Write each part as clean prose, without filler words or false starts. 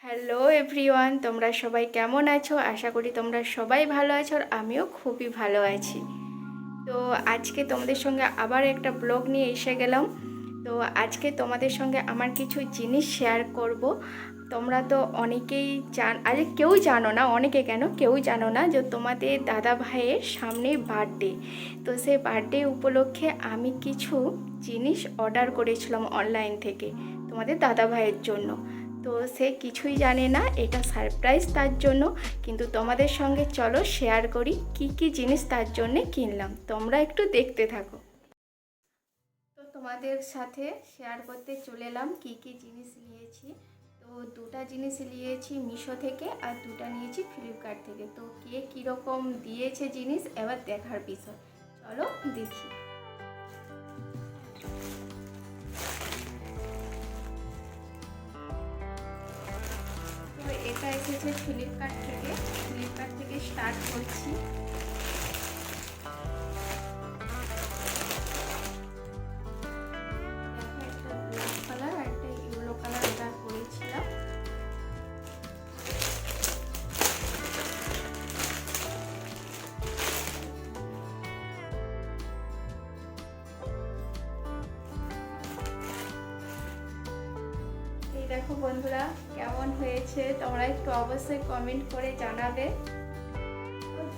Hello everyone, তোমরা সবাই কেমন আছো? আশা করি তোমরা সবাই ভালো আছো আর আমিও খুবই ভালো আছি। তো আজকে তোমাদের সঙ্গে আবার একটা ব্লগ নিয়ে এসে গেলাম। তো আজকে তোমাদের সঙ্গে আমার কিছু জিনিস শেয়ার করব। তোমরা তো অনেকেই আরে কেউ জানো না, অনেকে কেন কেউ জানো না যে তোমাদের দাদা ভাইয়ের সামনে বার্থডে। তো সেই বার্থডে উপলক্ষে আমি কিছু জিনিস অর্ডার করেছিলাম অনলাইন থেকে তোমাদের দাদা ভাইয়ের জন্য। তো সে কিছুই জানে না, এটা সারপ্রাইজ তার জন্য। কিন্তু তোমাদের সঙ্গে চলো শেয়ার করি কি কি জিনিস তার জন্যে কিনলাম, তোমরা একটু দেখতে থাকো। তো তোমাদের সাথে শেয়ার করতে চলে এলাম কি কি জিনিস নিয়েছি। তো দুটা জিনিস নিয়েছি মিশো থেকে আর দুটা নিয়েছি ফ্লিপকার্ট থেকে। তো কে কীরকম দিয়েছে জিনিস এবার দেখার বিষয়, চলো দেখি। তো এটা এসেছে ফ্লিপকার্ট থেকে স্টার্ট করছি। একটা ব্ল্যাক কালার আর একটা ইয়েলো কালার অর্ডার করেছিলাম। এই দেখো বন্ধুরা কেমন হয়েছে, তোমরা একটু অবশ্যই কমেন্ট করে জানাবে।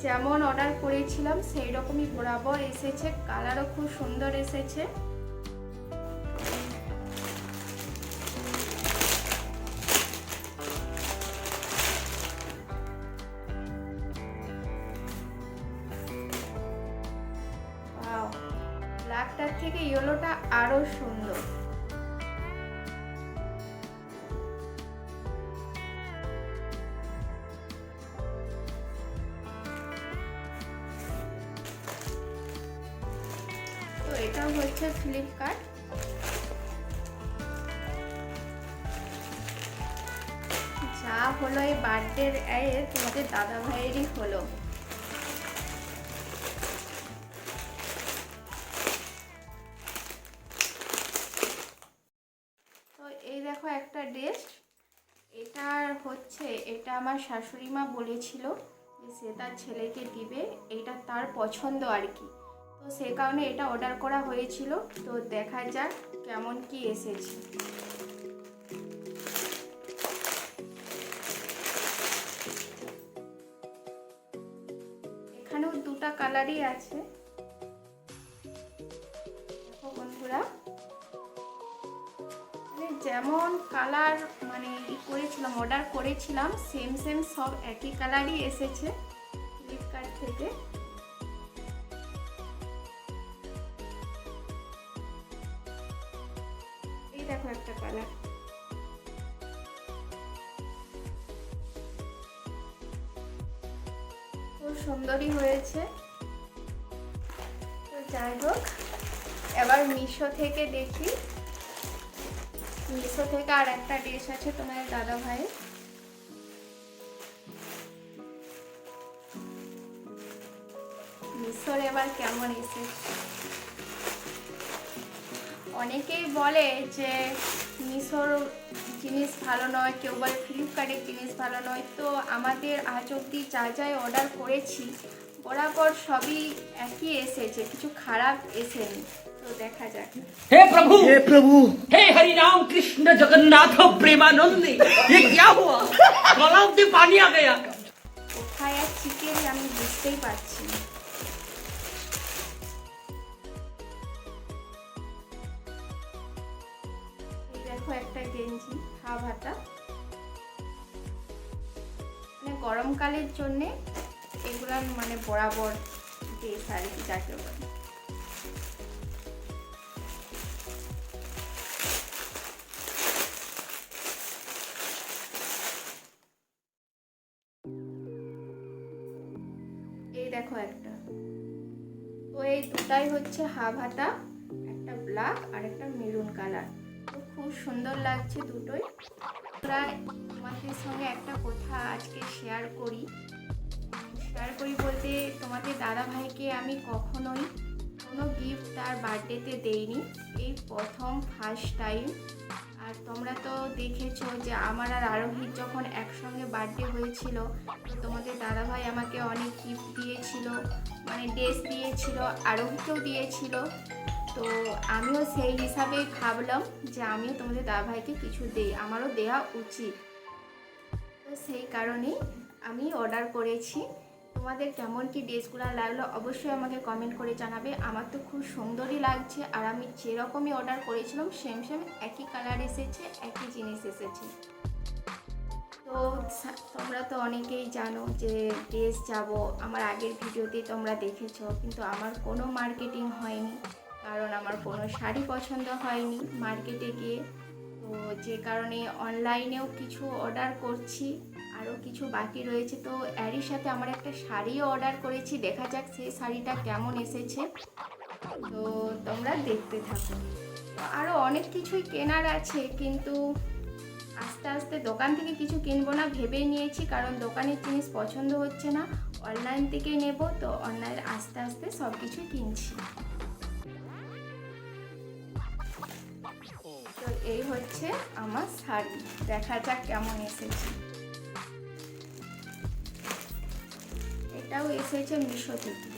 যেমন অর্ডার করেছিলাম সেই রকমই বরাবর এসেছে, কালারও খুব সুন্দর এসেছে। ব্ল্যাকটার থেকে ইয়েলোটা আরো সুন্দর। তো এটা হচ্ছে ফ্লিপকার্ট। যা হলো এই বার্থডের তোমাদের দাদা ভাইয়েরই হলো। তো এই দেখো একটা ড্রেস, এটা আমার শাশুড়ি মা বলেছিল যে সে তার ছেলেকে দিবে, এটা তার পছন্দ আর কি। তো সে কারণে এটা অর্ডার করা হয়েছিল। তো দেখা যাক কেমন কি এসেছে। এখানেও দুটা কালারই আছে। দেখো বন্ধুরা, যেমন কালার অর্ডার করেছিলাম সেম সব একই কালারই এসেছে ফ্লিপকার্ট থেকে। এই দেখো একটা কালার, খুব সুন্দরই হয়েছে। তো যাই হোক, এবার মিশো থেকে দেখি। মিশো থেকে আর একটা ড্রেস আছে তোমার দাদা ভাই। মিশোর এবার কেমন এসেছে। অনেকেই বলে যে মিশোর জিনিস ভালো নয়, কেউ বলে ফ্লিপকার্টের জিনিস ভালো নয়। তো আমাদের আজ অবধি যা যাই অর্ডার করেছি বরাবর সবই একই এসেছে, কিছু খারাপ এসেনি। তো দেখা যাক। हे प्रभु हे हरि राम कृष्ण जगन्नाथ प्रेमानंदी, ये क्या हुआ? गला में पानी आ गया। কোথায় আর চিকেন আমি বুঝতেই পারছি না। এই দেখো একটা গেঞ্জি হাফ হাতা, মানে গরমকালের জন্য এগুলা বরাবর ড্রেস আর কি যাকে বলে। এই দেখো একটা। তো এই দুটাই হচ্ছে হাফ হাতা, একটা ব্ল্যাক আর একটা মেরুন কালার। তো খুব সুন্দর লাগছে দুটোই। প্রায় তোমাদের সঙ্গে একটা কথা আজকে শেয়ার করি বলতে, তোমাদের দাদা ভাইকে আমি কখনোই কোনো গিফট তার বার্থডেতে দেইনি, এই প্রথম ফার্স্ট টাইম। আর তোমরা তো দেখেছো যে আমার আর আরোহীর যখন একসঙ্গে বার্থডে হয়েছিল, তো তোমাদের দাদাভাই আমাকে অনেক গিফট দিয়েছিল, মানে ড্রেস দিয়েছিল, আরোহীকেও দিয়েছিল। তো আমিও সেই হিসাবে ভাবলাম যে আমিও তোমাদের দাদাভাইকে কিছু দিই, আমারও দেওয়া উচিত। তো সেই কারণেই আমি অর্ডার করেছি। তোমাদের কেমন কি ড্রেসগুলো লাগলো অবশ্যই আমাকে কমেন্ট করে জানাবে। আমার তো খুব সুন্দরই লাগছে, আর আমি যেরকমই অর্ডার করেছিলাম সেম একই কালার এসেছে, একই জিনিস এসেছে। তো তোমরা তো অনেকেই জানো যে ড্রেস যাব, আমার আগের ভিডিওতে তোমরা দেখেছো, কিন্তু আমার কোনো মার্কেটিং হয়নি, কারণ আমার কোনো শাড়ি পছন্দ হয়নি মার্কেটে গিয়ে। তো যে কারণে অনলাইনেও কিছু অর্ডার করছি, আরও কিছু বাকি রয়েছে। তো এরই সাথে আমার একটা শাড়িও অর্ডার করেছি, দেখা যাক সেই শাড়িটা কেমন এসেছে। তো তোমরা দেখতে থাকো। তো আরও অনেক কিছুই কেনার আছে, কিন্তু আস্তে আস্তে দোকান থেকে কিছু কিনবো না ভেবেই নিয়েছি, কারণ দোকানের জিনিস পছন্দ হচ্ছে না, অনলাইন থেকেই নেব। তো অনলাইন আস্তে আস্তে সব কিছু কিনছি। তো এই হচ্ছে আমার শাড়ি, দেখা যাক কেমন এসেছে। এটাও এসেছে মিশো থেকে।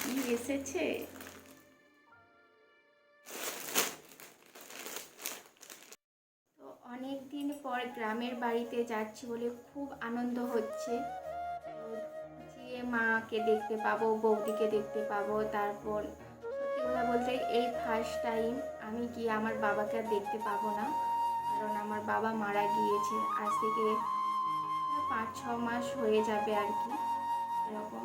কি এসেছে, তো অনেক দিন পর গ্রামের বাড়িতে যাচ্ছি বলে খুব আনন্দ হচ্ছে। তো যে মাকে দেখতে পাবো, বৌদিকে দেখতে পাবো, তারপর সত্যি কথা বলতে এই ফার্স্ট টাইম আমি গিয়ে আমার বাবাকে আর দেখতে পাবো না, কারণ আমার বাবা মারা গিয়েছে আজ থেকে 5-6 মাস হয়ে যাবে আর কি। এরকম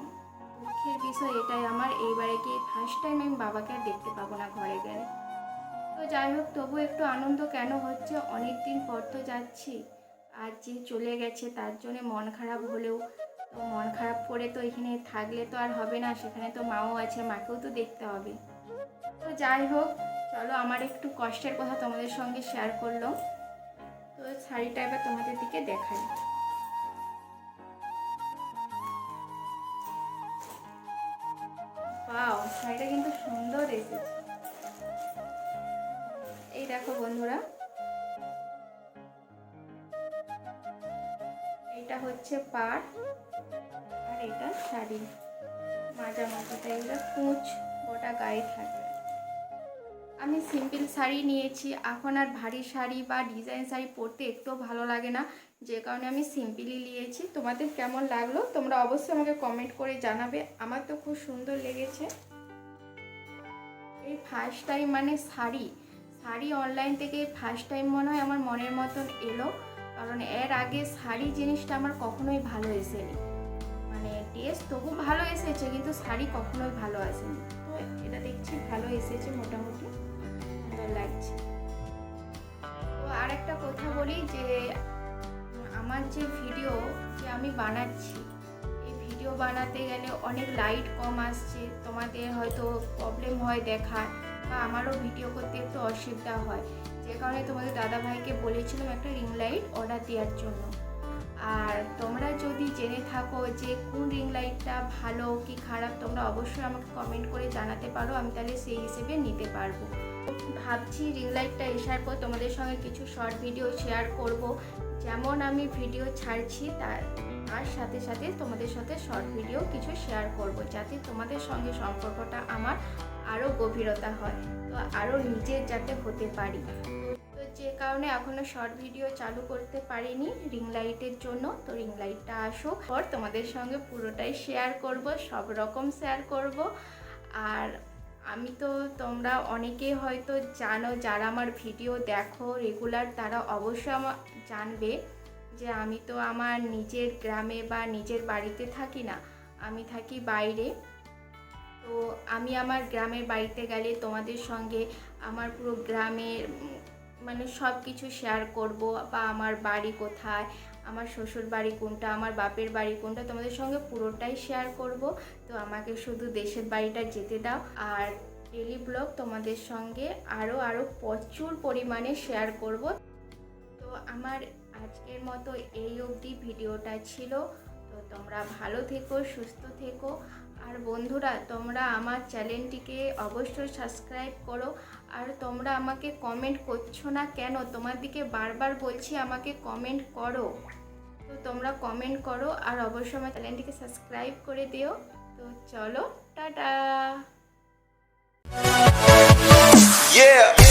দুঃখের বিষয় এটাই আমার, এইবারে কি ফার্স্ট টাইম আমি বাবাকে আর দেখতে পাবো না ঘরে গেলে। তো যাই হোক, তবু একটু আনন্দ কেন হচ্ছে, অনেক দিন পর তো যাচ্ছি, আর যে চলে গেছে তার জন্য মন খারাপ হলেও, তো মন খারাপ করে তো এখানে থাকলে তো আর হবে না, সেখানে তো মাও আছে, মাকেও তো দেখতে হবে। তো যাই হোক, চলো আমার একটু কষ্টের কথা তোমাদের সঙ্গে শেয়ার করলাম। তো শাড়িটা এবার তোমাদের দিকে দেখাই। ওয়াও, শাড়িটা কিন্তু সুন্দর এসেছে। এই দেখো বন্ধুরা, এটা হচ্ছে পাড়, আর এটা শাড়ি মাঝামাঝিটা, এগুলো কুঁচ গোটা গায়ে থাকবে। আমি সিম্পল শাড়ি নিয়েছি, এখন আর ভারী শাড়ি বা ডিজাইন শাড়ি পরতে একটুও ভালো লাগে না, যে কারণে আমি সিম্পলই নিয়েছি। তোমাদের কেমন লাগলো তোমরা অবশ্যই আমাকে কমেন্ট করে জানাবে, আমার তো খুব সুন্দর লেগেছে। এই ফার্স্ট টাইম মানে শাড়ি অনলাইন থেকে ফার্স্ট টাইম মনে হয় আমার মনের মতন এলো, কারণ এর আগে শাড়ি জিনিসটা আমার কখনোই ভালো এসেনি, মানে ড্রেস তবু ভালো এসেছে কিন্তু শাড়ি কখনোই ভালো আসেনি। তো এটা দেখছি ভালো এসেছে, মোটামুটি সুন্দর লাগছে। তো আর একটা কথা বলি যে আমার যে ভিডিও যে আমি বানাচ্ছি, এই ভিডিও বানাতে গেলে অনেক লাইট কম আসছে, তোমাদের হয়তো প্রবলেম হয় দেখার, বা আমারও ভিডিও করতে একটু অসুবিধা হয়, যে কারণে তোমাদের দাদাভাইকে বলেছিলাম একটা রিং লাইট অর্ডার দেওয়ার জন্য। আর তোমরা যদি জেনে থাকো যে কোন রিং লাইটটা ভালো কি খারাপ, তোমরা অবশ্যই আমাকে কমেন্ট করে জানাতে পারো, আমি তাহলে সেই হিসেবে নিতে পারবো। ভাবছি রিং লাইটটা আসার পর তোমাদের সঙ্গে কিছু শর্ট ভিডিও শেয়ার করব, যেমন আমি ভিডিও ছাড়ছি তার সাথে সাথে তোমাদের সাথে শর্ট ভিডিও কিছু শেয়ার করব, যাতে তোমাদের সঙ্গে সম্পর্কটা আমার আরও গভীরতা হয়, তো আরও নিজের যাতে হতে পারি। তো যে কারণে এখনও শর্ট ভিডিও চালু করতে পারিনি রিং লাইটের জন্য। তো রিং লাইটটা আসুক পর তোমাদের সঙ্গে পুরোটাই শেয়ার করব, সব রকম শেয়ার করব। আর আমি তো তোমরা অনেকেই হয়তো জানো, যারা আমার ভিডিও দেখো রেগুলার, তারা অবশ্যই আমার জানবে যে আমি তো আমার নিজের গ্রামে বা নিজের বাড়িতে থাকি না, আমি থাকি বাইরে। তো আমি আমার গ্রামের বাড়িতে গেলে তোমাদের সঙ্গে আমার পুরো গ্রামের মানে সব কিছু শেয়ার করব, বা আমার বাড়ি কোথায়, আমার শ্বশুর বাড়ি কোনটা, আমার বাপের বাড়ি কোনটা, তোমাদের সঙ্গে পুরোটাই শেয়ার করব। তো আমাকে শুধু দেশের বাড়িটা যেতে দাও, আর ডেলি ব্লগ তোমাদের সঙ্গে আরও প্রচুর পরিমাণে শেয়ার করব। তো আমার আজকের মতো এই অবধি ভিডিওটা ছিল। তো তো তোমরা ভালো থেকো, সুস্থ থেকো। আর বন্ধুরা, তোমরা আমার চ্যানেলটিকে অবশ্যই সাবস্ক্রাইব করো। আর তোমরা আমাকে কমেন্ট করছো না কেন? তোমার দিকে বারবার বলছি আমাকে কমেন্ট করো। তো তোমরা কমেন্ট করো আর অবশ্যই আমার চ্যানেলটিকে সাবস্ক্রাইব করে দিও। তো চলো, টাটা। Yeah.